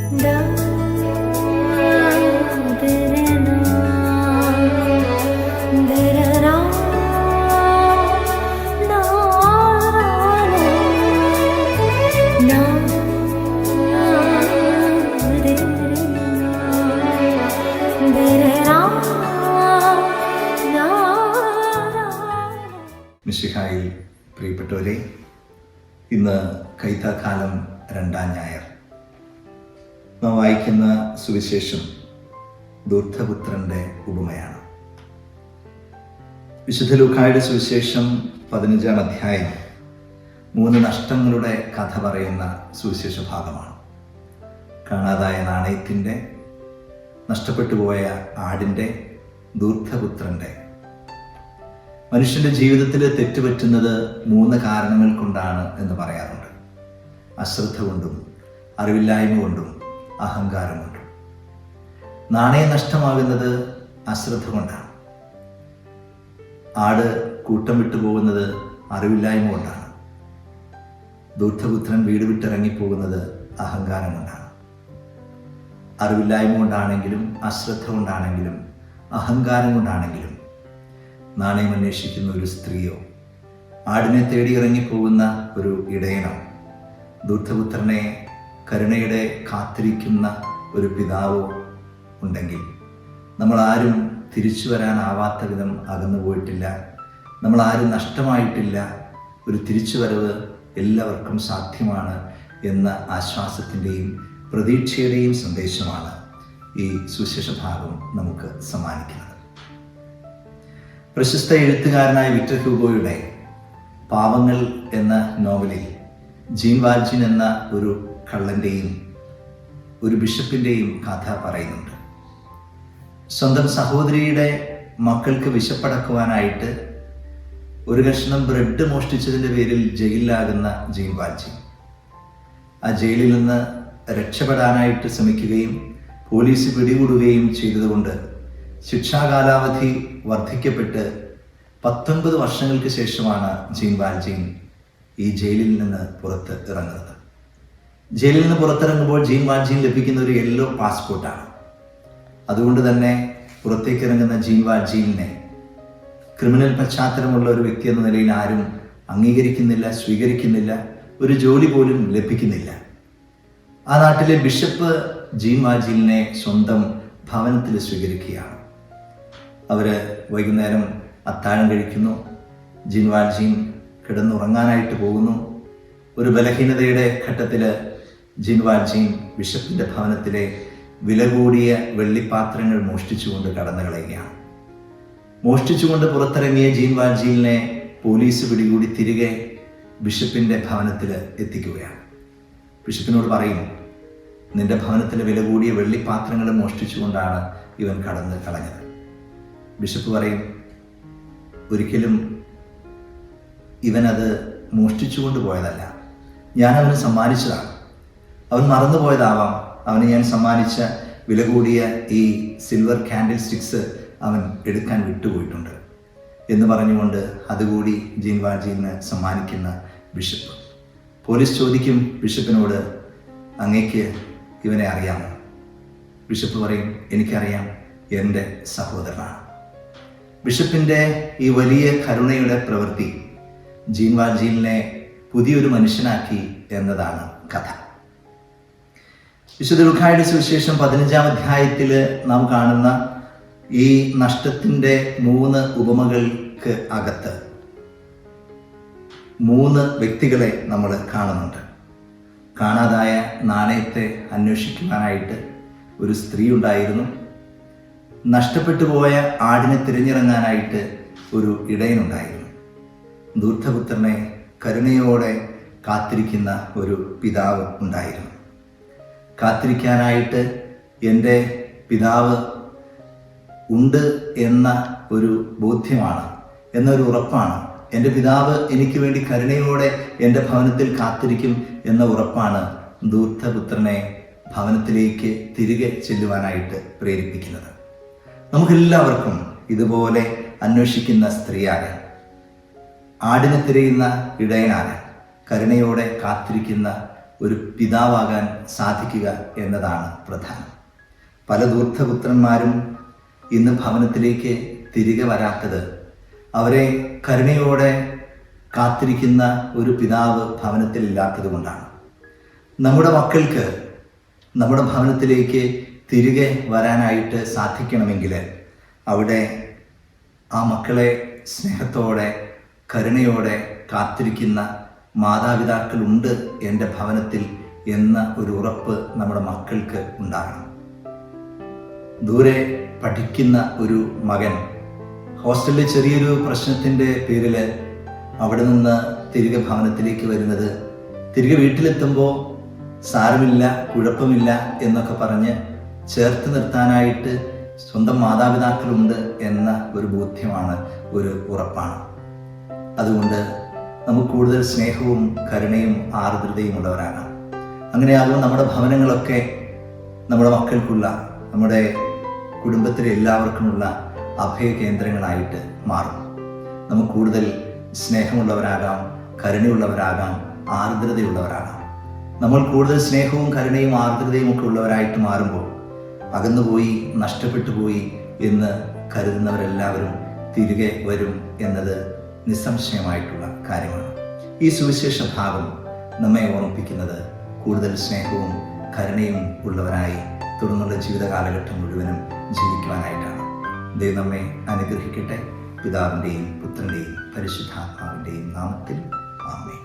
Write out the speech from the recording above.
മിശിഹായിൽ പ്രിയപ്പെട്ടവരെ, ഇന്ന് കൈത്താക്കാലം 2-ാം ഞായർ. നാം വായിക്കുന്ന സുവിശേഷം ധൂർത്തപുത്രൻ്റെ ഉപമയാണ്. വിശുദ്ധ ലൂക്കായുടെ സുവിശേഷം 15-ാം അധ്യായം 3 നഷ്ടങ്ങളുടെ കഥ പറയുന്ന സുവിശേഷ ഭാഗമാണ്. കാണാതായ നാണയത്തിൻ്റെ, നഷ്ടപ്പെട്ടുപോയ ആടിൻ്റെ, ധൂർത്തപുത്രൻ്റെ. മനുഷ്യൻ്റെ ജീവിതത്തിൽ തെറ്റുപറ്റുന്നത് 3 കാരണങ്ങൾ കൊണ്ടാണ് എന്ന് പറയാറുണ്ട്. അശ്രദ്ധ കൊണ്ടും, അറിവില്ലായ്മ കൊണ്ടും, അഹങ്കാരം കൊണ്ടും. നാണയം നഷ്ടമാകുന്നത് അശ്രദ്ധ കൊണ്ടാണ്. ആട് കൂട്ടം വിട്ടുപോകുന്നത് അറിവില്ലായ്മ കൊണ്ടാണ്. ധൂർത്തപുത്രൻ വീട് വിട്ടിറങ്ങിപ്പോകുന്നത് അഹങ്കാരം കൊണ്ടാണ്. അറിവില്ലായ്മ കൊണ്ടാണെങ്കിലും, അശ്രദ്ധ കൊണ്ടാണെങ്കിലും, അഹങ്കാരം കൊണ്ടാണെങ്കിലും നാണയം അന്വേഷിക്കുന്ന ഒരു സ്ത്രീയോ, ആടിനെ തേടി ഇറങ്ങിപ്പോകുന്ന ഒരു ഇടയനോ, ധൂർത്തപുത്രനെ കരുണയുടെ കാത്തിരിക്കുന്ന ഒരു പിതാവോ ഉണ്ടെങ്കിൽ നമ്മളാരും തിരിച്ചു വരാനാവാത്ത വിധം അകന്നു പോയിട്ടില്ല, നമ്മളാരും നഷ്ടമായിട്ടില്ല. ഒരു തിരിച്ചുവരവ് എല്ലാവർക്കും സാധ്യമാണ് എന്ന ആശ്വാസത്തിൻ്റെയും പ്രതീക്ഷയുടെയും സന്ദേശമാണ് ഈ സുവിശേഷ ഭാഗം നമുക്ക് സമ്മാനിക്കുന്നത്. പ്രശസ്ത എഴുത്തുകാരനായ വിക്ടർ ഹ്യൂഗോയുടെ പാവങ്ങൾ എന്ന നോവലിൽ ജീൻ വാൽജിൻ എന്ന ഒരു കള്ളൻ്റെയും ഒരു ബിഷപ്പിൻ്റെയും കഥ പറയുന്നുണ്ട്. സ്വന്തം സഹോദരിയുടെ മക്കൾക്ക് വിശപ്പടക്കുവാനായിട്ട് ഒരു കഷ്ണം ബ്രെഡ് മോഷ്ടിച്ചതിൻ്റെ പേരിൽ ജയിലിലാകുന്ന ജീൻ വാൽജിൻ ആ ജയിലിൽ നിന്ന് രക്ഷപ്പെടാനായിട്ട് ശ്രമിക്കുകയും പോലീസ് പിടികൂടുകയും ചെയ്തതുകൊണ്ട് ശിക്ഷാകാലാവധി വർദ്ധിക്കപ്പെട്ട് 19 വർഷങ്ങൾക്ക് ശേഷമാണ് ജീൻ വാൽജിൻ ഈ ജയിലിൽ നിന്ന് പുറത്ത് ഇറങ്ങുന്നത്. ജയിലിൽ നിന്ന് പുറത്തിറങ്ങുമ്പോൾ ജീൻ വാൽജിൻ ലഭിക്കുന്ന ഒരു യെല്ലോ പാസ്പോർട്ടാണ്. അതുകൊണ്ട് തന്നെ പുറത്തേക്ക് ഇറങ്ങുന്ന ജീൻ വാൽജിനെ ക്രിമിനൽ പശ്ചാത്തലമുള്ള ഒരു വ്യക്തി എന്ന നിലയിൽ ആരും അംഗീകരിക്കുന്നില്ല, സ്വീകരിക്കുന്നില്ല, ഒരു ജോലി പോലും ലഭിക്കുന്നില്ല. ആ നാട്ടിലെ ബിഷപ്പ് ജീൻ വാൽജിനെ സ്വന്തം ഭവനത്തിൽ സ്വീകരിക്കുകയാണ്. അവർ വൈകുന്നേരം അത്താഴം കഴിക്കുന്നു. ജീൻ വാൽജിൻ കിടന്നുറങ്ങാനായിട്ട് പോകുന്നു. ഒരു ബലഹീനതയുടെ ഘട്ടത്തിൽ ജീൻ വാൽജിൻ ബിഷപ്പിൻ്റെ ഭവനത്തിലെ വില കൂടിയ വെള്ളിപ്പാത്രങ്ങൾ മോഷ്ടിച്ചുകൊണ്ട് കടന്നു കളയുകയാണ്. മോഷ്ടിച്ചുകൊണ്ട് പുറത്തിറങ്ങിയ ജീൻ വാൽജിനെ പോലീസ് പിടികൂടി തിരികെ ബിഷപ്പിൻ്റെ ഭവനത്തിൽ എത്തിക്കുകയാണ്. ബിഷപ്പിനോട് പറയും, നിന്റെ ഭവനത്തിലെ വില കൂടിയ വെള്ളിപ്പാത്രങ്ങൾ മോഷ്ടിച്ചുകൊണ്ടാണ് ഇവൻ കടന്ന് കളഞ്ഞത്. ബിഷപ്പ് പറയും, ഒരിക്കലും ഇവനത് മോഷ്ടിച്ചുകൊണ്ട് പോയതല്ല, ഞാൻ അവന് സമ്മാനിച്ചതാണ്. അവൻ മറന്നുപോയതാവാം. അവന് ഞാൻ സമ്മാനിച്ച വില കൂടിയ ഈ സിൽവർ കാൻഡിൽ സ്റ്റിക്സ് അവൻ എടുക്കാൻ വിട്ടുപോയിട്ടുണ്ട് എന്ന് പറഞ്ഞുകൊണ്ട് അതുകൂടി ജീൻ വാൽജിന് സമ്മാനിക്കുന്ന ബിഷപ്പ്. പോലീസ് ചോദിക്കും ബിഷപ്പിനോട്, അങ്ങേക്ക് ഇവനെ അറിയാമോ? ബിഷപ്പ് പറയും, എനിക്കറിയാം, എൻ്റെ സഹോദരനാണ്. ബിഷപ്പിൻ്റെ ഈ വലിയ കരുണയുടെ പ്രവൃത്തി ജീൻ വാൽജിനെ പുതിയൊരു മനുഷ്യനാക്കി എന്നതാണ് കഥ. വിശുദ്ധ ലൂക്കായുടെ സുവിശേഷം 15-ാം അധ്യായത്തിൽ നാം കാണുന്ന ഈ നഷ്ടത്തിൻ്റെ 3 ഉപമകൾക്ക് അകത്ത് 3 വ്യക്തികളെ നമ്മൾ കാണുന്നുണ്ട്. കാണാതായ നാണയത്തെ അന്വേഷിക്കുവാനായിട്ട് ഒരു സ്ത്രീ ഉണ്ടായിരുന്നു. നഷ്ടപ്പെട്ടു പോയ ആടിനെ തിരഞ്ഞിറങ്ങാനായിട്ട് ഒരു ഇടയനുണ്ടായിരുന്നു. ധൂർത്തപുത്രനെ കരുണയോടെ കാത്തിരിക്കുന്ന ഒരു പിതാവ് ഉണ്ടായിരുന്നു. കാത്തിരിക്കാനായിട്ട് എൻ്റെ പിതാവ് ഉണ്ട് എന്ന ഒരു ബോധ്യമാണ്, എന്നൊരു ഉറപ്പാണ്. എൻ്റെ പിതാവ് എനിക്ക് വേണ്ടി കരുണയോടെ എൻ്റെ ഭവനത്തിൽ കാത്തിരിക്കും എന്ന ഉറപ്പാണ് ധൂർത്തപുത്രനെ ഭവനത്തിലേക്ക് തിരികെ ചെല്ലുവാനായിട്ട് പ്രേരിപ്പിക്കുന്നത്. നമുക്കെല്ലാവർക്കും ഇതുപോലെ അന്വേഷിക്കുന്ന സ്ത്രീയാകാൻ, ആടിനെ തിരയുന്ന ഇടയനാകാൻ, കരുണയോടെ കാത്തിരിക്കുന്ന ഒരു പിതാവാകാൻ സാധിക്കുക എന്നതാണ് പ്രധാനം. പല ധൂർത്തപുത്രന്മാരും ഇന്ന് ഭവനത്തിലേക്ക് തിരികെ വരാത്തത് അവരെ കരുണയോടെ കാത്തിരിക്കുന്ന ഒരു പിതാവ് ഭവനത്തിൽ ഇല്ലാത്തത് കൊണ്ടാണ്. നമ്മുടെ മക്കൾക്ക് നമ്മുടെ ഭവനത്തിലേക്ക് തിരികെ വരാനായിട്ട് സാധിക്കണമെങ്കിൽ അവിടെ ആ മക്കളെ സ്നേഹത്തോടെ കരുണയോടെ കാത്തിരിക്കുന്ന മാതാപിതാക്കളുണ്ട് എൻ്റെ ഭവനത്തിൽ എന്ന ഒരു ഉറപ്പ് നമ്മുടെ മക്കൾക്ക് ഉണ്ടാകണം. ദൂരെ പഠിക്കുന്ന ഒരു മകൻ ഹോസ്റ്റലിലെ ചെറിയൊരു പ്രശ്നത്തിൻ്റെ പേരിൽ അവിടെ നിന്ന് തിരികെ ഭവനത്തിലേക്ക് വരുന്നത്, തിരികെ വീട്ടിലെത്തുമ്പോൾ സാരമില്ല, കുഴപ്പമില്ല എന്നൊക്കെ പറഞ്ഞ് ചേർത്ത് നിർത്താനായിട്ട് സ്വന്തം മാതാപിതാക്കളുണ്ട് എന്ന ഒരു ബോധ്യമാണ്, ഒരു ഉറപ്പാണ്. അതുകൊണ്ട് നമുക്ക് കൂടുതൽ സ്നേഹവും കരുണയും ആർദ്രതയും ഉള്ളവരാകാം. അങ്ങനെയാകുമ്പോൾ നമ്മുടെ ഭവനങ്ങളൊക്കെ നമ്മുടെ മക്കൾക്കുള്ള, നമ്മുടെ കുടുംബത്തിലെ എല്ലാവർക്കുമുള്ള അഭയ കേന്ദ്രങ്ങളായിട്ട് മാറും. നമുക്ക് കൂടുതൽ സ്നേഹമുള്ളവരാകാം, കരുണയുള്ളവരാകാം, ആർദ്രതയുള്ളവരാകാം. നമ്മൾ കൂടുതൽ സ്നേഹവും കരുണയും ആർദ്രതയും ഒക്കെ ഉള്ളവരായിട്ട് മാറുമ്പോൾ അകന്നുപോയി, നഷ്ടപ്പെട്ടു പോയി എന്ന് കരുതുന്നവരെല്ലാവരും തിരികെ വരും എന്നത് നിസ്സംശയമായിട്ടുള്ള കാര്യമാണ്. ഈ സുവിശേഷ ഭാഗം നമ്മെ ഓർമ്മിപ്പിക്കുന്നത് കൂടുതൽ സ്നേഹവും കരുണയും ഉള്ളവരായി തുടർന്നുള്ള ജീവിത കാലഘട്ടം മുഴുവനും ജീവിക്കുവാനായിട്ടാണ്. ദൈവം നമ്മെ അനുഗ്രഹിക്കട്ടെ. പിതാവിൻ്റെയും പുത്രൻ്റെയും പരിശുദ്ധാത്മാവിൻ്റെയും നാമത്തിൽ ആമേൻ.